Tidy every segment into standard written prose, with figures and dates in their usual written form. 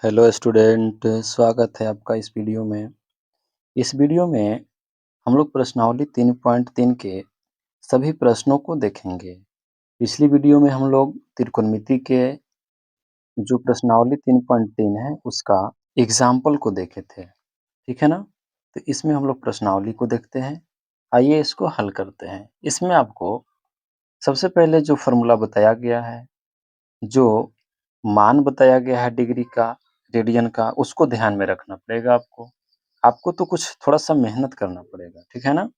Hello student, स्वागत है आपका इस वीडियो में। इस वीडियो में हम लोग प्रश्नावली 3.3 के सभी प्रश्नों को देखेंगे। पिछली वीडियो में हम लोग त्रिकोणमिति के जो प्रश्नावली 3.3 है उसका एग्जाम्पल को देखे थे, ठीक है ना? तो इसमें हम लोग प्रश्नावली को देखते हैं। आइए इसको हल करते हैं। इसमें आपको सबसे पहले जो फॉर्मूला बताया गया है, जो मान बताया गया है डिग्री का, रेडियन का, उसको ध्यान में रखना पड़ेगा आपको। आपको तो कुछ थोड़ा-सा मेहनत करना पड़ेगा, ठीक है ना?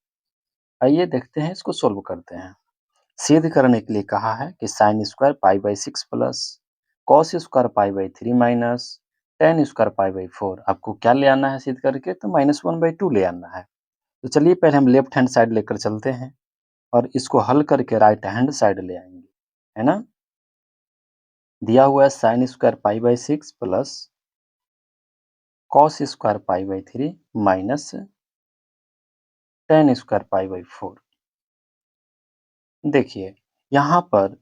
आइए देखते हैं, इसको सॉल्व करते हैं। सिद्ध करने के लिए कहा है कि sin square pi by 6 plus cos square pi by 3 minus tan square pi by 4। आपको क्या ले आना है सिद्ध करके? तो -1/2 ले आना है। तो चलिए पहले हम लेफ्ट हैंड साइड लेकर चलते हैं और इसको हल करके राइट हैंड साइड ले आएंगे, है ना? दिया हुआ है sin square pi by 6 plus cos square pi by 3 minus tan square pi by 4। देखिए, यहाँ पर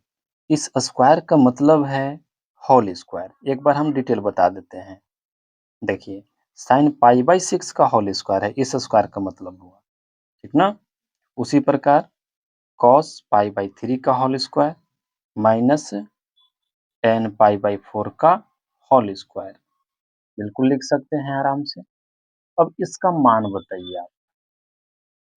इस स्क्वायर का मतलब है होल स्क्वायर। एक बार हम डिटेल बता देते हैं। देखिए, sin पाई बाई 6 का होल स्क्वायर है, इस स्क्वायर का मतलब हुआ, ठीक ना? उसी प्रकार cos पाई बाई 3 का whole square minus tan pi by 4 का होल स्क्वायर। बिल्कुल लिख सकते हैं आराम से। अब इसका मान बताइए आप।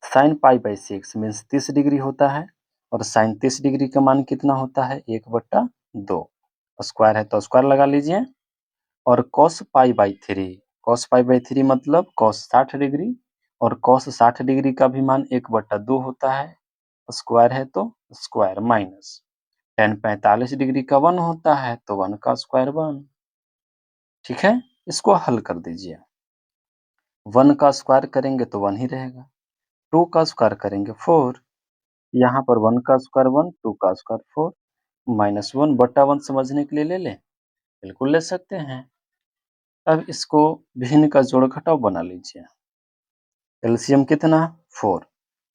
sin pi by 6 means 30 degree होता है और sin 30 डिग्री का मान कितना होता है? 1/2। स्क्वायर है तो स्क्वायर लगा लीजिए। और cos pi by 3, cos pi by 3 मतलब cos 60 डिग्री और cos 60 डिग्री का भी मान 1/2 होता है। स्क्वायर है तो स्क्वायर माइनस tan 45 डिग्री का 1 होता है तो 1 का स्क्वायर 1। ठीक है, इसको हल कर दीजिए। 1 का स्क्वायर करेंगे तो 1 ही रहेगा। 2 का स्क्वायर करेंगे 4। यहाँ पर 1 का स्क्वायर 1, 2 का स्क्वायर 4, -1/1 समझने के लिए ले लें? बिल्कुल ले सकते हैं। अब इसको भिन्न का जोड़ घटाव बना लीजिए। एलसीएम कितना? 4।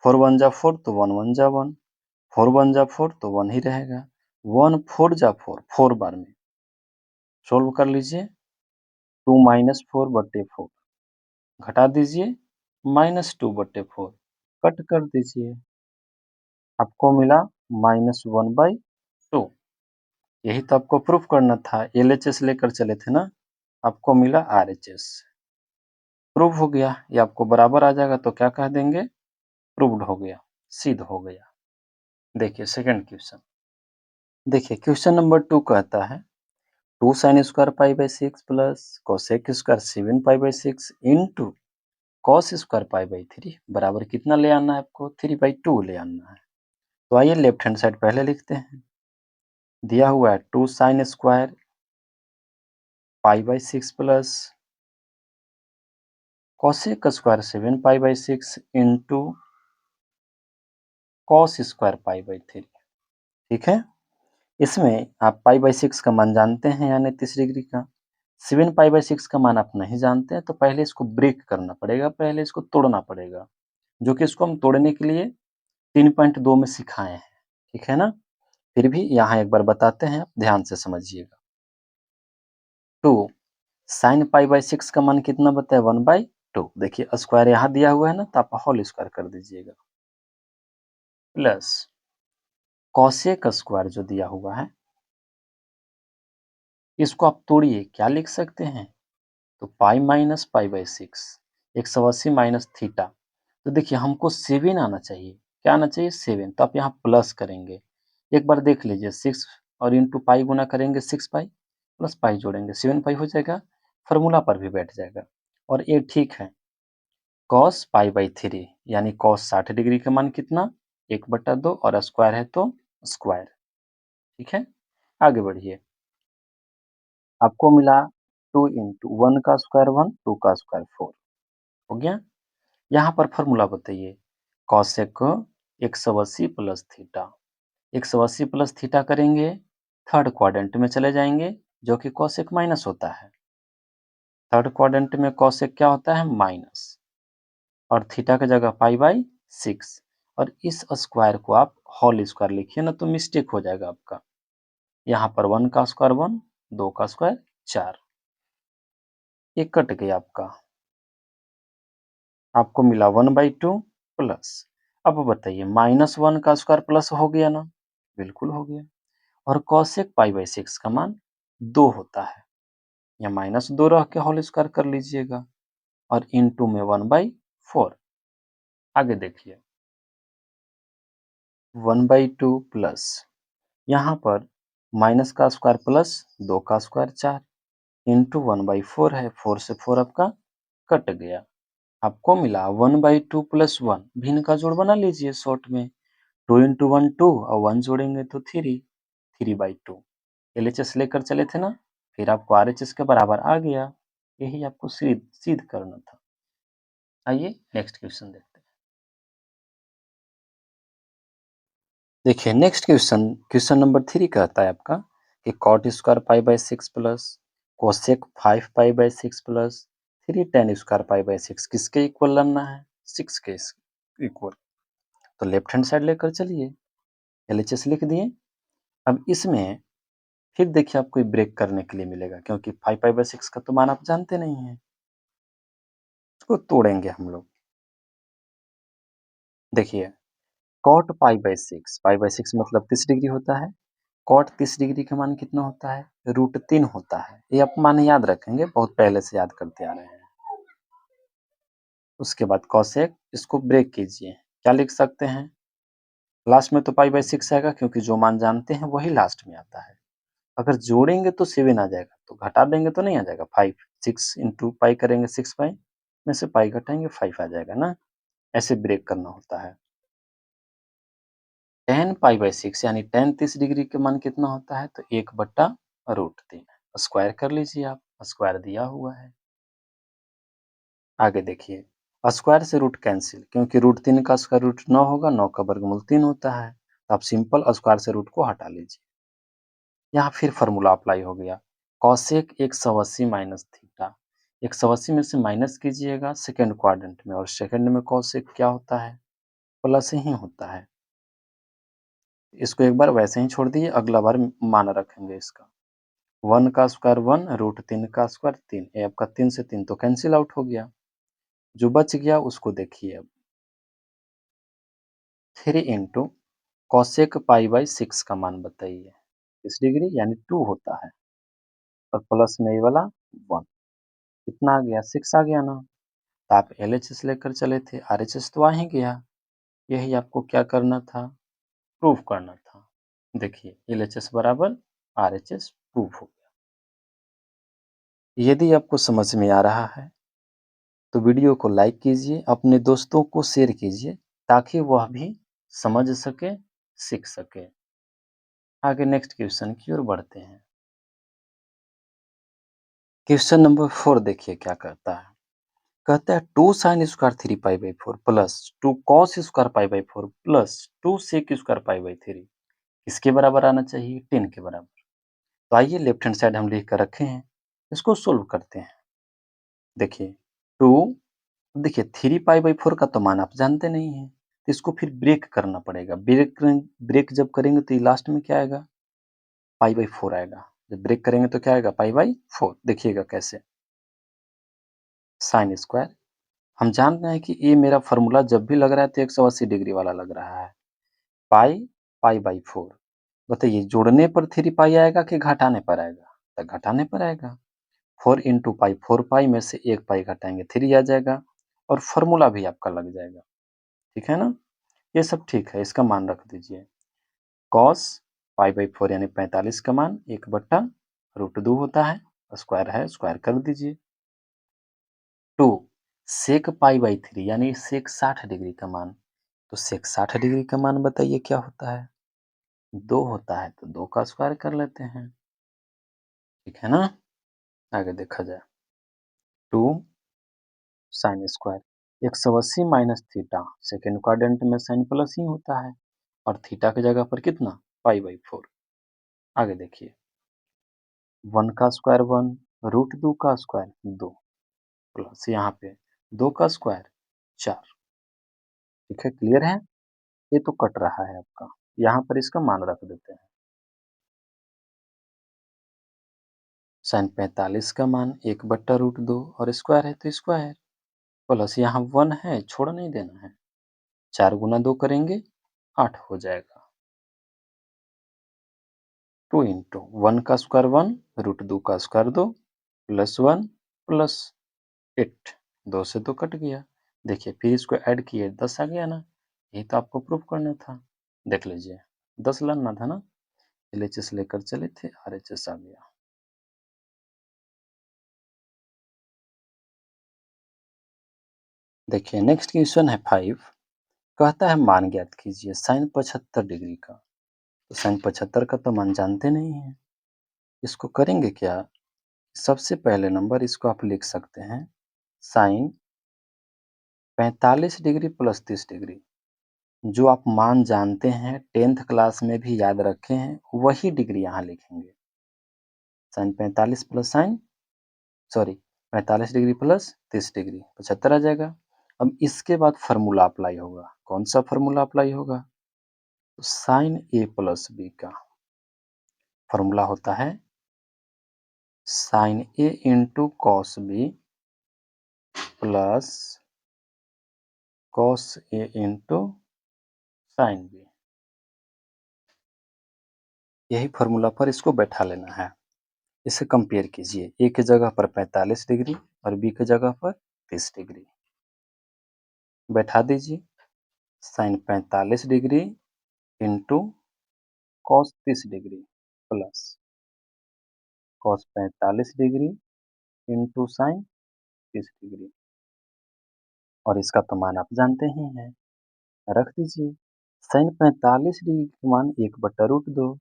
4 1 जा 4 तो 1 1 जा 1। 4 1 जा 4 तो 1 ही रहेगा। 1 4 जा 4, 4 बार में सोल्व कर लीजिए। 2 -4/4 घटा दीजिए, -2/4 कट कर दीजिए। आपको मिला -1/2। यही तो आपको प्रूफ करना था। एलएचएस लेकर चले थे ना, आपको मिला आरएचएस। प्रूफ हो गया। ये आपको बराबर आ जाएगा तो क्या कह देंगे? प्रूव्ड हो गया, सिद्ध हो गया। देखिए सेकंड क्वेश्चन। देखिए क्वेश्चन नंबर 2 कहता है 2 sin square pi by 6 plus cosec square 7 pi by 6 into cos square pi by 3 बराबर कितना ले आना है आपको? 3/2 ले आना है। तो आइए लेफ्ट हैंड साइड पहले लिखते हैं। दिया हुआ है 2 sin square pi by 6 plus cosec square 7 pi by 6 into cos square pi by 3। ठीक है, इसमें आप पाई बाई 6 का मान जानते हैं यानी 30 डिग्री का। 7 पाई बाई 6 का मान आप नहीं जानते हैं तो पहले इसको ब्रेक करना पड़ेगा, पहले इसको तोड़ना पड़ेगा, जो कि इसको हम तोड़ने के लिए 3.2 में सिखाए हैं। ठीक है ना? फिर भी यहाँ एक बार बताते हैं, आप ध्यान से समझिएगा। 2 साइन पाई बाई 6 का मान कितना बताया? 1/2। देखिए स्क्वायर यहाँ दिया हुआ है ना, तो आप होल स्क्वायर कर दीजिएगा, प्लस कॉसेक स्क्वायर जो दिया हुआ है इसको आप तोड़िए, क्या लिख सकते हैं? तो pi minus pi by 6, 180 minus theta. तो देखिए हमको 7 आना चाहिए। क्या आना चाहिए? 7। तो आप यहाँ प्लस करेंगे। एक बार देख लीजिए, 6 और इंटू पाई गुना करेंगे 6 पाई, प्लस पाई जोड़ेंगे 7 पाई हो जाएगा, फार्मूला पर भी बैठ जाएगा। और ये ठीक है। कॉस पाई बाई 3 यानी कॉस 60 डिग्री का मान कितना? 1/2 और स्क्वायर है तो स्क्वायर। ठीक है, आगे बढ़िए। आपको मिला 2 इंटू 1 का स्क्वायर 1, 2 का स्क्वायर 4 हो गया। यहाँ पर फॉर्मूला बताइए। Cosec 180 plus theta, 180 plus theta करेंगे, थर्ड क्वाड्रेंट में चले जाएंगे, जो कि कॉसेक माइनस होता है। थर्ड क्वाड्रेंट में कॉसेक क्या होता है? माइनस। और थीटा की जगह पाई बाई 6। और इस स्क्वायर को आप होल स्क्वायर लिखिए ना, तो मिस्टेक हो जाएगा आपका। यहाँ पर 1 का स्क्वायर 1, 2 का स्क्वायर 4। ये कट गया आपका, आपको मिला 1/2 प्लस। अब बताइए -1 का स्क्वायर प्लस हो गया ना? बिल्कुल हो गया। और कोसेक पाई/6 का मान 2 होता है, या -2 रख के होल स्क्वायर कर लीजिएगा, और इंटू में 1/4। आगे देखिए 1/2 प्लस, यहाँ पर माइनस का स्क्वायर प्लस 2 का स्क्वायर 4 इंटू 1/4 है, 4 से 4 आपका कट गया। आपको मिला 1/2 प्लस 1, भिन्न का जोड़ बना लीजिए शॉर्ट में, 2 इंटू 1 2 और 1 जोड़ेंगे तो 3, 3/2। एलएचएस लेकर चले थे ना, फिर आपको आरएचएस के बराबर आ गया। यही आपको सिद्ध करना था। आइए नेक्स्ट क्वेश्चन देखते हैं। देखिए नेक्स्ट क्वेश्चन, क्वेश्चन नंबर 3 कहता है आपका कि कॉट स्क्वायर पाई/6 प्लस कोसेक 5 पाई/6 प्लस 3 टेन स्क्वायर पाई/6 किसके इक्वल लाना है? 6 के इक्वल। तो लेफ्ट हैंड साइड लेकर चलिए, एलएचएस लिख दिए। अब इसमें फिर देखिए आपको ब्रेक करने के लिए मिलेगा, क्योंकि 5 पाई/6 का तो मान आप जानते नहीं हैं, इसको तोड़ेंगे हम लोग। देखिए कॉट पाई/6 मतलब 30 डिग्री होता है। कॉट 30 डिग्री का मान कितना होता है? √3 होता है। ये आप मान याद रखेंगे, बहुत पहले से याद करते आ रहे हैं। उसके बाद कॉसेक, इसको ब्रेक कीजिए, क्या लिख सकते हैं? लास्ट में तो पाई/6 आएगा, क्योंकि जो मान जानते हैं वही लास्ट में आता है। अगर जोड़ेंगे तो 7 आ जाएगा, तो घटा देंगे तो नहीं आ जाएगा। 5 6 इंटू पाई करेंगे 6 पाई में से पाई घटाएंगे 5 आ जाएगा ना। ऐसे ब्रेक करना होता है। tan पाई/6 यानी tan 30 डिग्री के मान कितना होता है? तो 1/√3। स्क्वायर कर लीजिए आप, स्क्वायर दिया हुआ है। आगे देखिए स्क्वायर से रूट कैंसिल, क्योंकि √3 का स्क्वायर रूट 9 होगा, 9 का वर्गमूल 3 होता है, तो आप सिंपल स्क्वायर से रूट को हटा लीजिए। यहाँ फिर फॉर्मूला अप्लाई हो गया, कॉसेक 180 माइनस थीटा। 180 में से माइनस कीजिएगा सेकेंड क्वाड्रेंट में, और सेकेंड में कॉसेक क्या होता है? प्लस ही होता है। इसको एक बार वैसे ही छोड़ दिए, अगला बार मान रखेंगे इसका। 1 का स्क्वायर 1, √3 का स्क्वायर 3, ये आपका 3 से 3 तो कैंसिल आउट हो गया। जो बच गया उसको देखिए अब, 3 इंटू कॉसेक पाई/6 का मान बताइए। इस डिग्री यानी 2 होता है, और प्लस में ये वाला 1, कितना आ गया? 6 आ गया ना। तो आप एलएचएस लेकर चले थे, आरएचएस तो आ ही गया। यही आपको क्या करना था? प्रूफ करना था। देखिए एलएचएस बराबर आरएचएस प्रूफ हो गया। यदि आपको समझ में आ रहा है तो वीडियो को लाइक कीजिए, अपने दोस्तों को शेयर कीजिए, ताकि वह भी समझ सके, सीख सके। आगे नेक्स्ट क्वेश्चन की ओर बढ़ते हैं। क्वेश्चन नंबर 4 देखिए क्या कहता है। कहता है 2 साइन स्क्वायर 3 पाई/4 प्लस 2 कॉस स्क्वायर पाई/4 प्लस 2 सेक स्क्वायर पाई/3 किसके बराबर आना चाहिए? 10 के बराबर। तो आइए लेफ्ट हैंड साइड हम लिख कर रखे हैं, इसको सोल्व करते हैं। देखिए 2, देखिए 3 पाई/4 का तो मान आप जानते नहीं हैं, तो इसको फिर ब्रेक करना पड़ेगा। ब्रेक जब करेंगे तो ये लास्ट में क्या आएगा? पाई/4 आएगा। जब ब्रेक करेंगे तो क्या आएगा? पाई/4। देखिएगा कैसे, साइन स्क्वायर, हम जान रहे हैं कि ये मेरा फॉर्मूला जब भी लग रहा है तो 180 डिग्री वाला लग रहा है। पाई, पाई/4। बताइए जोड़ने पर 3 पाई आएगा कि घटाने पर आएगा? तो घटाने पर आएगा। 4 इंटू पाई, 4 पाई में से 1 पाई घटाएंगे 3 आ जाएगा, और फॉर्मूला भी आपका लग जाएगा। ठीक है ना? ये सब ठीक है, इसका मान रख दीजिए। कॉस पाई/4 यानी 45 का मान 1/√2 होता है, स्क्वायर है, स्क्वायर कर दीजिए। 2 सेक पाई/3 यानी सेक 60 डिग्री का मान, तो सेक 60 डिग्री का मान बताइए क्या होता है? 2 होता है, तो 2 का स्क्वायर कर लेते हैं। ठीक है ना? आगे देखा जाए 2 sine square 180 minus theta, second quadrant में साइन प्लस ही होता है, और थीटा की जगह पर कितना? पाई/4। आगे देखिए 1 का स्क्वायर 1, √2 का स्क्वायर 2, प्लस यहाँ पे 2 का स्क्वायर 4। ठीक है, क्लियर है? ये तो कट रहा है आपका, यहाँ पर इसका मान रख देते हैं। साइन 45 का मान 1/√2 और स्क्वायर है तो स्क्वायर प्लस यहाँ 1 है, छोड़ नहीं देना है। 4 गुना 2 करेंगे 8 हो जाएगा। 2 इंटू 1 का स्क्वायर 1 √2 का स्क्वायर 2 प्लस 1 प्लस 8 2 से 2 कट गया। देखिए फिर इसको ऐड किए 10 आ गया ना, यही तो आपको प्रूफ करना था। देख लीजिए 10 लाना था ना, एलएचएस लेकर चले थे, आरएचएस आ गया। देखिए नेक्स्ट क्वेश्चन है 5, कहता है मान ज्ञात कीजिए साइन 75 डिग्री का। तो साइन 75 का तो मान जानते नहीं है, इसको करेंगे क्या? सबसे पहले नंबर इसको आप लिख सकते हैं साइन 45 डिग्री प्लस 30 डिग्री। जो आप मान जानते हैं 10th क्लास में भी याद रखे हैं, वही डिग्री यहाँ लिखेंगे। Sine 45 plus sine sorry 45 degree plus 30 degree 75 आ जाएगा। अब इसके बाद फार्मूला अप्लाई होगा। कौन सा फार्मूला अप्लाई होगा? तो साइन ए प्लस बी का फार्मूला होता है sine A into cos B plus cos A into sine B. यही फार्मूला पर इसको बैठा लेना है। इसे कंपेयर कीजिए, ए की जगह पर 45 डिग्री और बी की जगह पर 30 डिग्री बैठा दीजिए। Sine 45 degree into cos 30 degree plus cos 45 degree into sine 30 degree, और इसका तो मान आप जानते ही हैं, रख दीजिए। साइन 45 डिग्री का मान 1/√2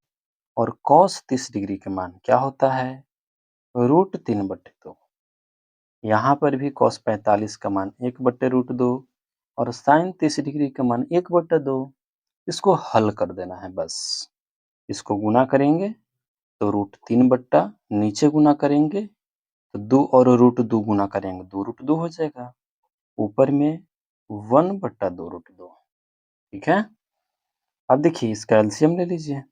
और कॉस 30 डिग्री का मान क्या होता है? √3/2। यहाँ पर भी कॉस 45 का मान 1/√2 और साइन 30 डिग्री का मान 1/2। इसको हल कर देना है बस। इसको गुना करेंगे तो √3 बट्टा, नीचे गुना करेंगे तो 2 और √2 गुना करेंगे 2√2 हो जाएगा। ऊपर में 1/2√2। ठीक है। अब देखिए इसका एलसीएम ले लीजिए।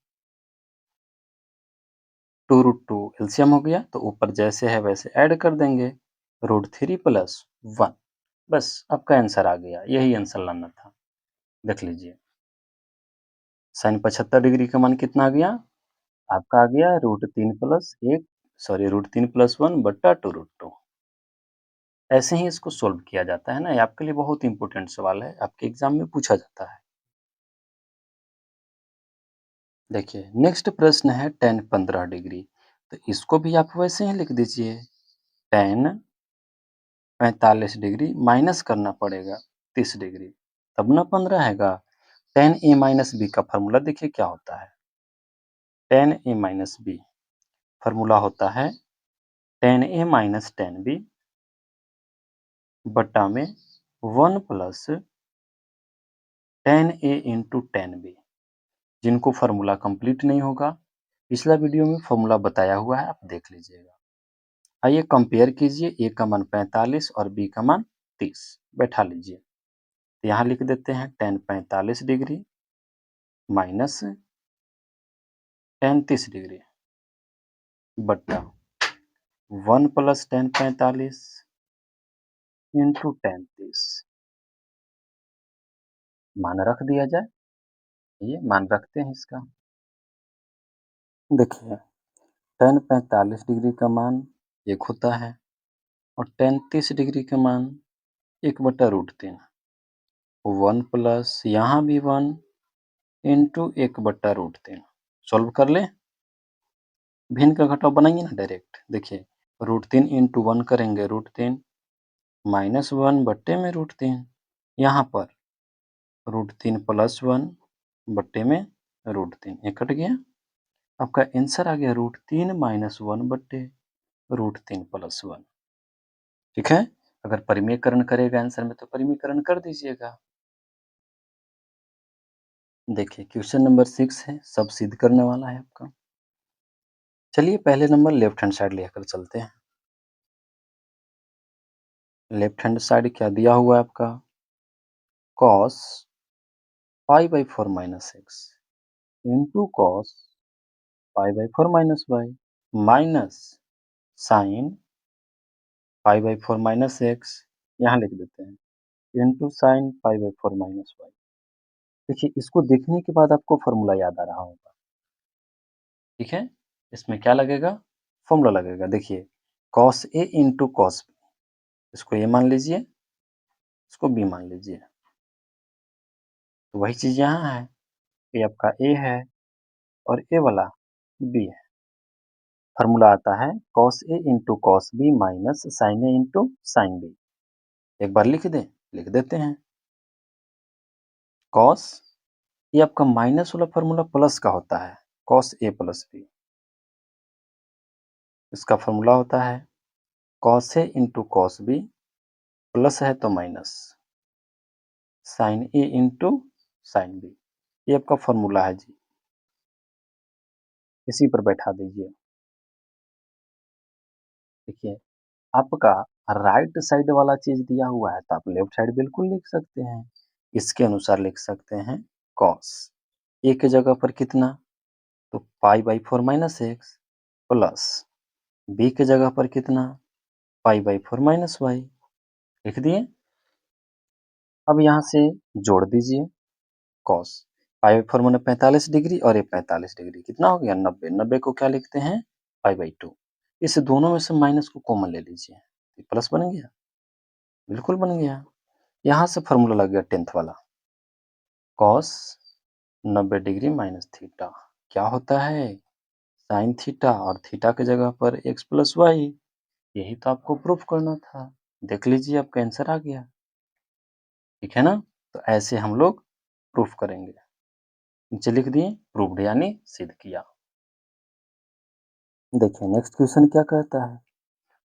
2√2 एलसीएम हो गया तो ऊपर जैसे है वैसे ऐड कर देंगे, √3 प्लस 1। बस आपका आंसर आ गया, यही आंसर लाना था। देख लीजिए साइन 75 डिग्री का मान कितना आ गया? आपका आ गया √3 + 1/2√2। ऐसे ही इसको सोल्व किया जाता है ना, ये आपके लिए बहुत इंपॉर्टेंट सवाल है, आपके एग्जाम में पूछा जाता है। देखिए नेक्स्ट प्रश्न है tan 15 डिग्री। तो इसको भी आप वैसे ही लिख दीजिए, tan 45 डिग्री माइनस करना पड़ेगा 30 डिग्री, तब ना 15 आएगा। tan a माइनस बी का फॉर्मूला देखिए क्या होता है। tan a minus B formula होता है tan a minus tan b बट्टा में 1 plus tan a into tan b। जिनको फार्मूला कंप्लीट नहीं होगा, पिछला वीडियो में फार्मूला बताया हुआ है, आप देख लीजिएगा। आइए कंपेयर कीजिए, ए का मान 45 और बी का मान 30 बैठा लीजिए। तो यहाँ लिख देते हैं tan 45 degree minus tan 30 degree बट्टा 1 प्लस tan 45 इंटू tan 30। मान रख दिया जाए, ये मान रखते हैं इसका। देखिए tan 45 डिग्री का मान 1 होता है और tan 30 डिग्री का मान 1/√3। 1 प्लस यहाँ भी 1 इंटू 1/√3। सॉल्व कर लें, भिन्न का घटाव बनाइए ना डायरेक्ट। देखिए √3 इंटू 1 करेंगे √3 माइनस 1 बट्टे में √3, यहाँ पर √3 प्लस 1 बट्टे में √3, ये कट गया। आपका आंसर आ गया √3 माइनस 1 बट्टे √3 प्लस 1। ठीक है। अगर परिमेयकरण करेगा आंसर में तो परिमेयकरण कर दीजिएगा। देखिए क्वेश्चन नंबर 6 है, सब सिद्ध करने वाला है आपका। चलिए पहले नंबर लेफ्ट हैंड साइड लेकर चलते हैं। लेफ्ट हैंड साइड क्या दिया हुआ है आपका? cos π/4 minus x into cos π/4 minus y minus sine pi by 4 minus x, यहाँ लिख देते हैं, into sine pi by 4 minus y. देखिए, इसको देखने के बाद आपको फॉर्मूला याद आ रहा होगा, ठीक है? इसमें क्या लगेगा? फॉर्मूला लगेगा। देखिए, cos A into cos B, इसको ए मान लीजिए, इसको बी मान लीजिए। तो वही चीज़ यहाँ है, ये आपका ए है और ये वाला बी है। फॉर्मूला आता है cos A into cos B minus sine A into sine B. एक बार लिख दें? लिख देते हैं। कॉस, ये आपका माइनस वाला फॉर्मूला प्लस का होता है, कॉस ए प्लस बी। इसका फॉर्मूला होता है cos A into cos B, plus है तो minus, sine A into sine B. ये आपका फॉर्मूला है जी, इसी पर बैठा दीजिए। देखिए, आपका राइट साइड वाला चीज दिया हुआ है तो आप लेफ्ट साइड बिल्कुल लिख सकते हैं। इसके अनुसार लिख सकते हैं कॉस ए के जगह पर कितना, तो pi by 4 minus x, plus B के जगह पर कितना, पाई बाई 4 माइनस वाई। लिख दिए। अब यहाँ से जोड़ दीजिए कॉस, पाई बाई 4 मैंने 45 डिग्री और ये 45 डिग्री, कितना हो गया 90। 90 को क्या लिखते हैं, पाई बाई 2। इस दोनों में से माइनस को कॉमन ले लीजिए, ये प्लस बन गया, बिल्कुल बन गया। यहाँ से फॉर्मूला लग गया 10th वाला, कॉस 90 डिग्री माइनस थीटा क्या होता है, साइन थीटा, और थीटा की जगह पर एक्स प्लस वाई। यही तो आपको प्रूफ करना था। देख लीजिए, आपका आंसर आ गया, ठीक है ना? तो ऐसे हम लोग प्रूफ करेंगे। नीचे लिख दिए प्रूव्ड, यानी सिद्ध किया। देखिए नेक्स्ट क्वेश्चन क्या कहता है,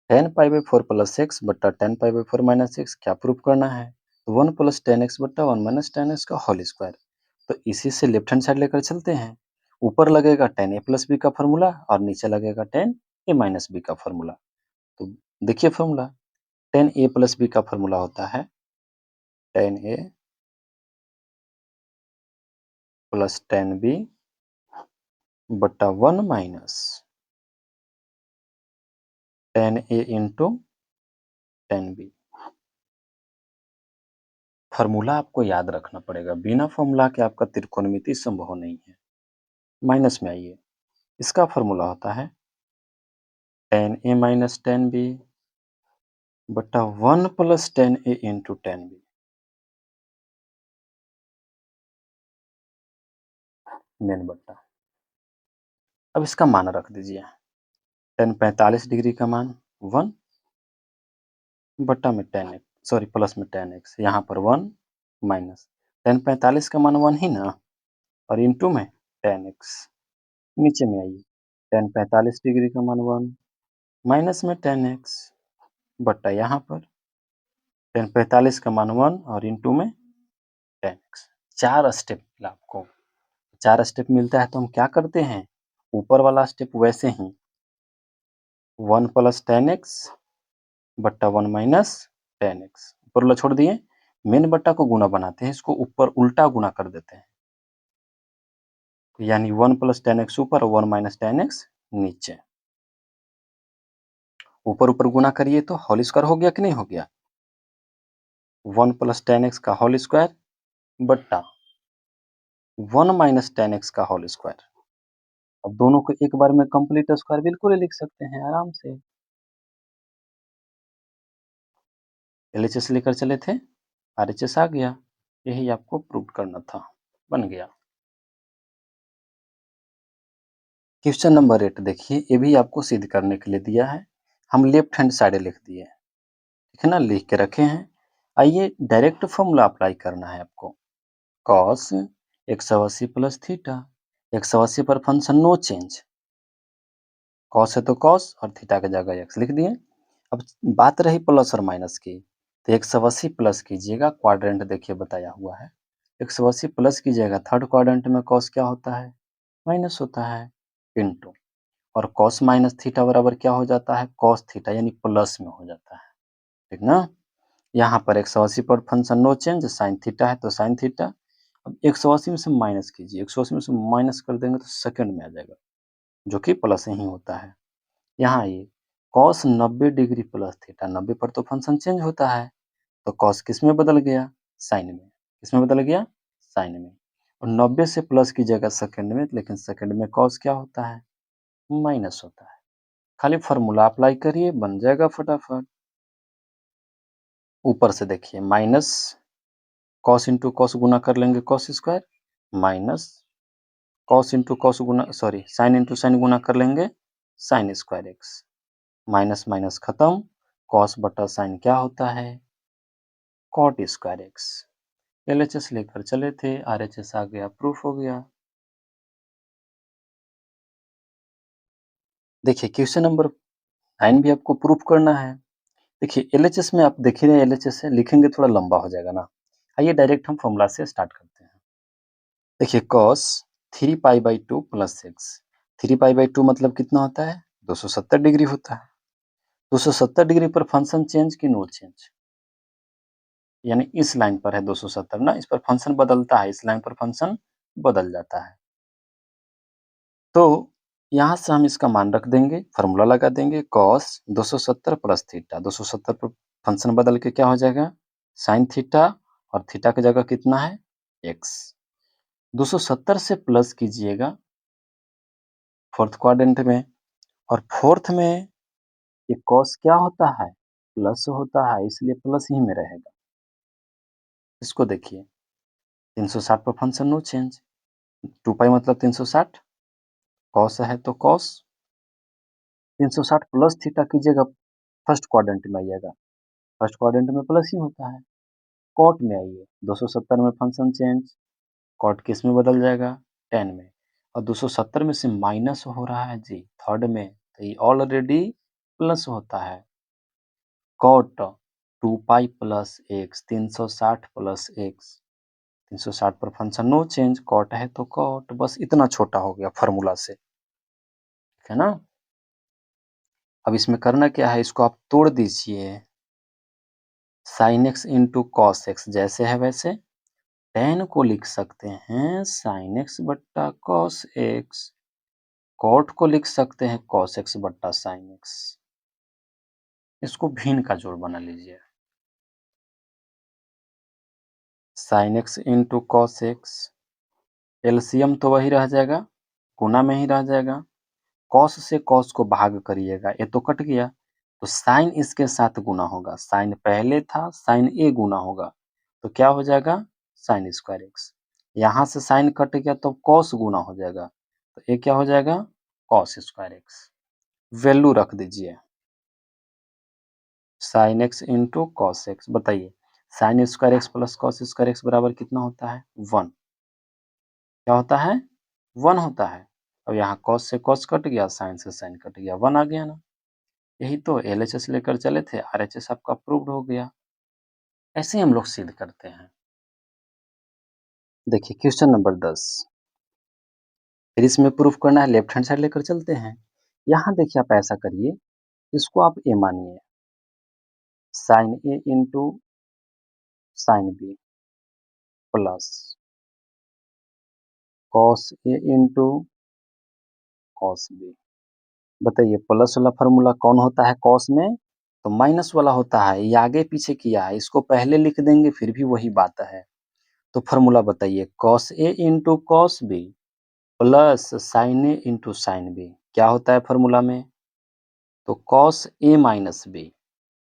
tan pi by 4 plus x बट्टा tan pi by 4 minus x क्या प्रूफ करना है, तो 1 प्लस टेन एक्स बट्टा 1 माइनस टेन एक्स का होल स्क्वायर। तो इसी से लेफ्ट हैंड साइड लेकर चलते हैं। ऊपर लगेगा टेन ए प्लस बी का फॉर्मूला और नीचे लगेगा टेन ए माइनस बी का फॉर्मूला। तो देखिए फॉर्मूला, टेन ए प्लस बी का फॉर्मूला होता है टेन ए प्लस टेन बी बट्टा 1 माइनस टेन ए इंटू टेन बी। फॉर्मूला आपको याद रखना पड़ेगा, बिना फॉर्मूला के आपका त्रिकोणमिति संभव नहीं है। माइनस में आइए, इसका फॉर्मूला होता है टेन ए माइनस टेन बी बट्टा 1 प्लस टेन ए इंटू टेन बी, मेन बट्टा। अब इसका मान रख दीजिए, टेन 45 डिग्री का मान 1 बट्टा में टेन एक्स, सॉरी प्लस में टेन एक्स, यहाँ पर 1 माइनस टेन 45 का मान 1 ही ना, और इंटू में टेन एक्स। नीचे में आइए, टेन 45 डिग्री का मान 1 माइनस में टेन एक्स बट्टा यहाँ पर टेन 45 का मान 1 और इंटू में टेन एक्स। 4 स्टेप मिला आपको। 4 स्टेप मिलता है तो हम क्या करते हैं, ऊपर वाला स्टेप वैसे ही 1 प्लस टेन एक्स बट्टा 1 माइनस टेन एक्स, ऊपर वाला छोड़ दिए, मेन बट्टा को गुना बनाते हैं, इसको ऊपर उल्टा गुना कर देते हैं, यानी 1 प्लस टेन एक्स ऊपर और 1 माइनस टेन एक्स नीचे। ऊपर ऊपर गुना करिए तो होल स्क्वायर हो गया कि नहीं हो गया, 1 प्लस टेन एक्स का होल स्क्वायर बट्टा 1 माइनस टेन एक्स का होल स्क्वायर। अब दोनों को एक बार में कंप्लीट स्क्वायर बिल्कुल ही लिख सकते हैं आराम से। एलएचएस लेकर चले थे, आरएचएस आ गया, यही आपको प्रूव करना था, बन गया। क्वेश्चन नंबर 8 देखिए, ये भी आपको सिद्ध करने के लिए दिया है। हम लेफ्ट हैंड साइड लिख दिए, ठीक है ना, लिख के रखे हैं। आइए डायरेक्ट फॉर्मूला अप्लाई करना है आपको। कॉस 180 प्लस थीटा, 180 पर फंक्शन नो चेंज, कॉस है तो कॉस और थीटा की जगह एक्स लिख दिए। अब बात रही प्लस और माइनस की, तो 180 प्लस कीजिएगा, क्वाड्रेंट देखिए बताया हुआ है, 180 प्लस कीजिएगा, थर्ड क्वाड्रेंट में कॉस क्या होता है, माइनस होता है, इंटू, और कॉस माइनस थीटा बराबर क्या हो जाता है, कॉस थीटा, यानी प्लस में हो जाता है, ठीक ना। यहाँ पर 180 पर function no change, sine theta है तो साइन थीटा। अब 180 में से माइनस कीजिए, 180 में से माइनस कर देंगे तो सेकंड में आ जाएगा, जो कि प्लस ही होता है। यहाँ आइए, कॉस 90 डिग्री प्लस थीटा, 90 पर तो फंक्शन चेंज होता है, तो कॉस किस में बदल गया? साइन में। किस में बदल गया? साइन में। और 90 से प्लस की जगह सेकंड में, लेकिन सेकंड में कॉस क्या होता है? माइनस होता है। खाली फॉर्मूला अप्लाई करिए, बन जाएगा फटाफट। ऊपर से देखिए, माइनस कॉस इंटू कॉस गुना कर लेंगे cos square, minus cos into cos गुना सॉरी साइन इंटू साइन गुना कर लेंगे sine square x. Minus minus खत्म, कॉस बटा साइन क्या होता है? Cot square x. एलएचएस लेकर चले थे, आरएचएस आ गया, प्रूफ हो गया। देखिए क्वेश्चन नंबर 9 भी आपको प्रूफ करना है। देखिए एलएचएस में आप देख ही रहे एलएचएस है, लिखेंगे थोड़ा लंबा हो जाएगा ना। आइए डायरेक्ट हम फॉर्मूला से स्टार्ट करते हैं। देखिए cos 3π/2 प्लस एक्स, 3π/2 मतलब कितना होता है? 270 डिग्री होता है। 270 डिग्री पर फंक्शन चेंज कि नो चेंज, यानी इस लाइन पर है 270 ना, इस पर फंक्शन बदलता है, इस लाइन पर फंक्शन बदल जाता है। तो यहाँ से हम इसका मान रख देंगे, फॉर्मूला लगा देंगे cos 270 प्लस थीटा, 270 पर फंक्शन बदल के क्या हो जाएगा? साइन थीटा, और थीटा की जगह कितना है? x। 270 से प्लस कीजिएगा फोर्थ क्वाड्रेंट में, और फोर्थ में ये cos क्या होता है? प्लस होता है, इसलिए प्लस ही में रहेगा। इसको देखिए 360 पर फंक्शन नो चेंज, 2π मतलब 360, cos है तो cos 360 प्लस थीटा कीजिएगा, फर्स्ट क्वाड्रेंट में आइएगा, फर्स्ट क्वाड्रेंट में प्लस ही होता है। कॉट में आइए, 270 में फंक्शन चेंज, कॉट किस में बदल जाएगा? tan में। और 270 में से माइनस हो रहा है जी थर्ड में, तो ये ऑलरेडी प्लस होता है। Cot 2π plus x, 360 plus x, 360 पर फंक्शन नो चेंज, कॉट है तो कॉट, बस इतना छोटा हो गया फॉर्मूला से, ठीक है ना। अब इसमें करना क्या है, इसको आप तोड़ दीजिए, sine x into cos x जैसे है वैसे, tan को लिख सकते हैं साइन एक्स बट्टा कॉस एक्स, कॉट को लिख सकते हैं कॉस एक्स बट्टा साइन एक्स। इसको भिन्न का जोड़ बना लीजिए, sign x into cos x, LCM तो वही रह जाएगा, गुना में ही रह जाएगा। कॉस से कॉस को भाग करिएगा, ये तो कट गया, तो साइन इसके साथ गुना होगा, साइन पहले था, साइन ए गुना होगा, तो क्या हो जाएगा? Sign square x. यहाँ से साइन कट गया तो कॉस गुना हो जाएगा, तो ये क्या हो जाएगा? Cos square x. वैल्यू रख दीजिए, sine x into cos x. बताइए sine square x plus cos square x बराबर कितना होता है? 1। क्या होता है? 1 होता है। और यहाँ कॉस से कॉस कट गया, साइन से साइन कट गया, 1 आ गया ना। यही तो एलएचएस लेकर चले थे, आरएचएस आपका अप्रूव्ड हो गया। ऐसे ही हम लोग सिद्ध करते हैं। देखिए क्वेश्चन नंबर 10, फिर इसमें प्रूफ करना है, लेफ्ट हैंड साइड लेकर चलते हैं। यहाँ देखिए आप ऐसा करिए, इसको आप ए मानिए, sine A into sine B plus cos A into cos B. बताइए प्लस वाला फॉर्मूला कौन होता है कॉस में? तो माइनस वाला होता है, ये आगे पीछे किया है, इसको पहले लिख देंगे फिर भी वही बात है। तो फॉर्मूला बताइए, cos A into cos B plus sine A into sine B, क्या होता है फॉर्मूला में? तो कॉस ए माइनस बी,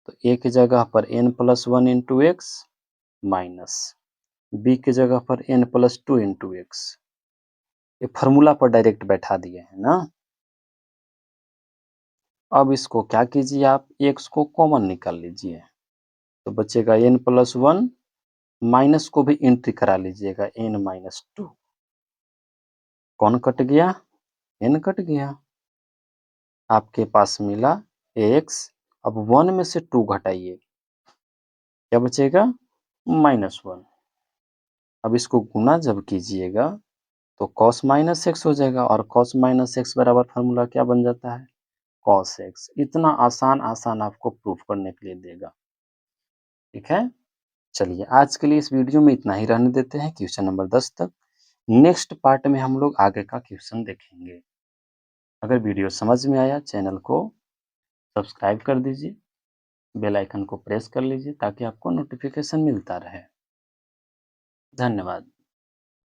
तो ए की जगह पर n plus 1 into x minus B की जगह पर n प्लस 2 इंटू एक्स। ये फॉर्मूला पर डायरेक्ट बैठा दिए हैं ना। अब इसको क्या कीजिए, आप एक्स को कॉमन निकाल लीजिए, तो बचेगा n प्लस 1, माइनस को भी एंट्री करा लीजिएगा n माइनस 2। कौन कट गया? n कट गया, आपके पास मिला x। अब 1 में से 2 घटाइए, क्या बचेगा? -1। अब इसको गुना जब कीजिएगा तो cos माइनस एक्स हो जाएगा, और cos माइनस एक्स बराबर फार्मूला क्या बन जाता है? cos x. इतना आसान आसान आपको प्रूफ करने के लिए देगा, ठीक है। चलिए आज के लिए इस वीडियो में इतना ही रहने देते हैं, क्वेश्चन नंबर 10 तक। नेक्स्ट पार्ट में हम लोग आगे का क्वेश्चन देखेंगे। अगर वीडियो समझ में आया, चैनल को सब्सक्राइब कर दीजिए, बेल आइकन को प्रेस कर लीजिए ताकि आपको नोटिफ़िकेशन मिलता रहे। धन्यवाद।